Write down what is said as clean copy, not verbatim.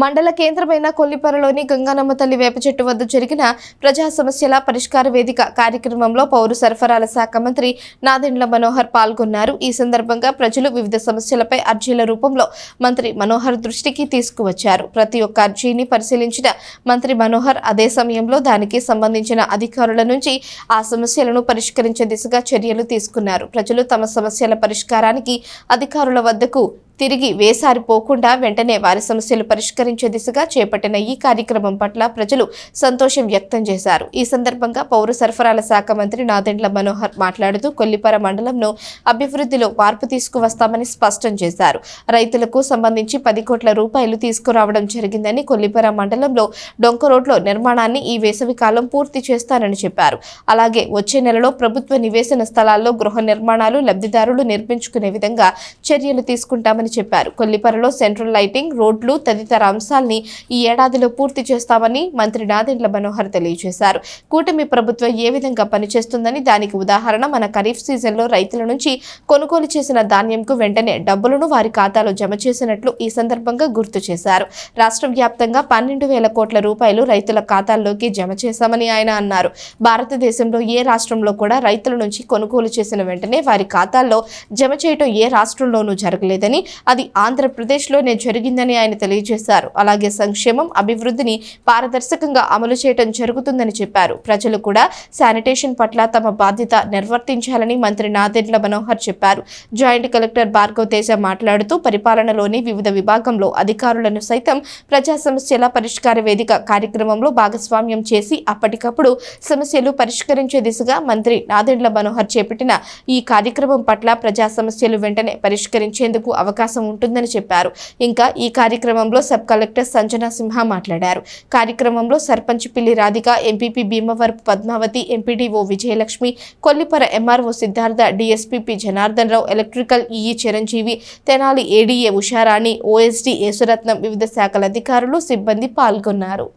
మండల కేంద్రమైన కొల్లిపరలోని గంగానమ్మ తల్లి వేప చెట్టు వద్ద జరిగిన ప్రజా సమస్యల పరిష్కార వేదిక కార్యక్రమంలో పౌర సరఫరాల శాఖ మంత్రి నాదెండ్ల మనోహర్ పాల్గొన్నారు. ఈ సందర్భంగా ప్రజలు వివిధ సమస్యలపై అర్జీల రూపంలో మంత్రి మనోహర్ దృష్టికి తీసుకువచ్చారు. ప్రతి ఒక్క అర్జీని పరిశీలించిన మంత్రి మనోహర్ అదే సమయంలో దానికి సంబంధించిన అధికారుల నుంచి ఆ సమస్యలను పరిష్కరించే దిశగా చర్యలు తీసుకున్నారు. ప్రజలు తమ సమస్యల పరిష్కారానికి అధికారుల వద్దకు తిరిగి వేసారిపోకుండా వెంటనే వారి సమస్యలు పరిష్కరించే దిశగా చేపట్టిన ఈ కార్యక్రమం పట్ల ప్రజలు సంతోషం వ్యక్తం చేశారు. ఈ సందర్భంగా పౌర సరఫరాల శాఖ మంత్రి నాదెండ్ల మనోహర్ మాట్లాడుతూ కొల్లిపర మండలంలో అభివృద్ధిలో మార్పు తీసుకువస్తామని స్పష్టం చేశారు. రైతులకు సంబంధించి 10 కోట్ల రూపాయలు తీసుకురావడం జరిగిందని, కొల్లిపర మండలంలో డొంక రోడ్లో నిర్మాణాన్ని ఈ వేసవి కాలం పూర్తి చేస్తానని చెప్పారు. అలాగే వచ్చే నెలలో ప్రభుత్వ నివేశన స్థలాల్లో గృహ నిర్మాణాలు లబ్ధిదారులు నిర్మించుకునే విధంగా చర్యలు తీసుకుంటామని చెప్పారు. కొల్లిపరలో సెంట్రల్ లైటింగ్, రోడ్లు తదితర అంశాల్ని ఈ ఏడాదిలో పూర్తి చేస్తామని మంత్రి నాదెండ్ల మనోహర్ తెలియజేశారు. కూటమి ప్రభుత్వం ఏ విధంగా పనిచేస్తుందని దానికి ఉదాహరణ మన ఖరీఫ్ సీజన్లో రైతుల నుంచి కొనుగోలు చేసిన ధాన్యంకు వెంటనే డబ్బులను వారి ఖాతాలో జమ చేసినట్లు ఈ సందర్భంగా గుర్తు చేశారు. రాష్ట్ర వ్యాప్తంగా 12,000 కోట్ల రూపాయలు రైతుల ఖాతాల్లోకి జమ చేశామని ఆయన అన్నారు. భారతదేశంలో ఏ రాష్ట్రంలో కూడా రైతుల నుంచి కొనుగోలు చేసిన వెంటనే వారి ఖాతాల్లో జమ చేయడం ఏ రాష్ట్రంలోనూ జరగలేదని, అది ఆంధ్రప్రదేశ్లోనే జరిగిందని ఆయన తెలియజేశారు. అలాగే సంక్షేమం, అభివృద్ధిని పారదర్శకంగా అమలు చేయడం జరుగుతుందని చెప్పారు. ప్రజలు కూడా శానిటేషన్ పట్ల తమ బాధ్యత నిర్వర్తించాలని మంత్రి నాదెండ్ల మనోహర్ చెప్పారు. జాయింట్ కలెక్టర్ భార్గవ్ తేజ మాట్లాడుతూ పరిపాలనలోని వివిధ విభాగంలో అధికారులను సైతం ప్రజా సమస్యల పరిష్కార వేదిక కార్యక్రమంలో భాగస్వామ్యం చేసి అప్పటికప్పుడు సమస్యలు పరిష్కరించే దిశగా మంత్రి నాదెండ్ల మనోహర్ చేపట్టిన ఈ కార్యక్రమం పట్ల ప్రజా సమస్యలు వెంటనే పరిష్కరించేందుకు అవకాశం ఉంటుందని చెప్పారు. ఇంకా ఈ కార్యక్రమంలో సబ్ కలెక్టర్ సంజనా సింహ మాట్లాడారు. కార్యక్రమంలో sarpanch Pilli Radhika, MPP Bhimavarapu Padmavathi, MPDO Vijayalakshmi, Kollipara MRO Siddhartha, DSP Janardhan Rao, electrical EE Chiranjeevi, Tenali ADA Usharani, OSD Yesuratnam, వివిధ శాఖల అధికారులు, సిబ్బంది పాల్గొన్నారు.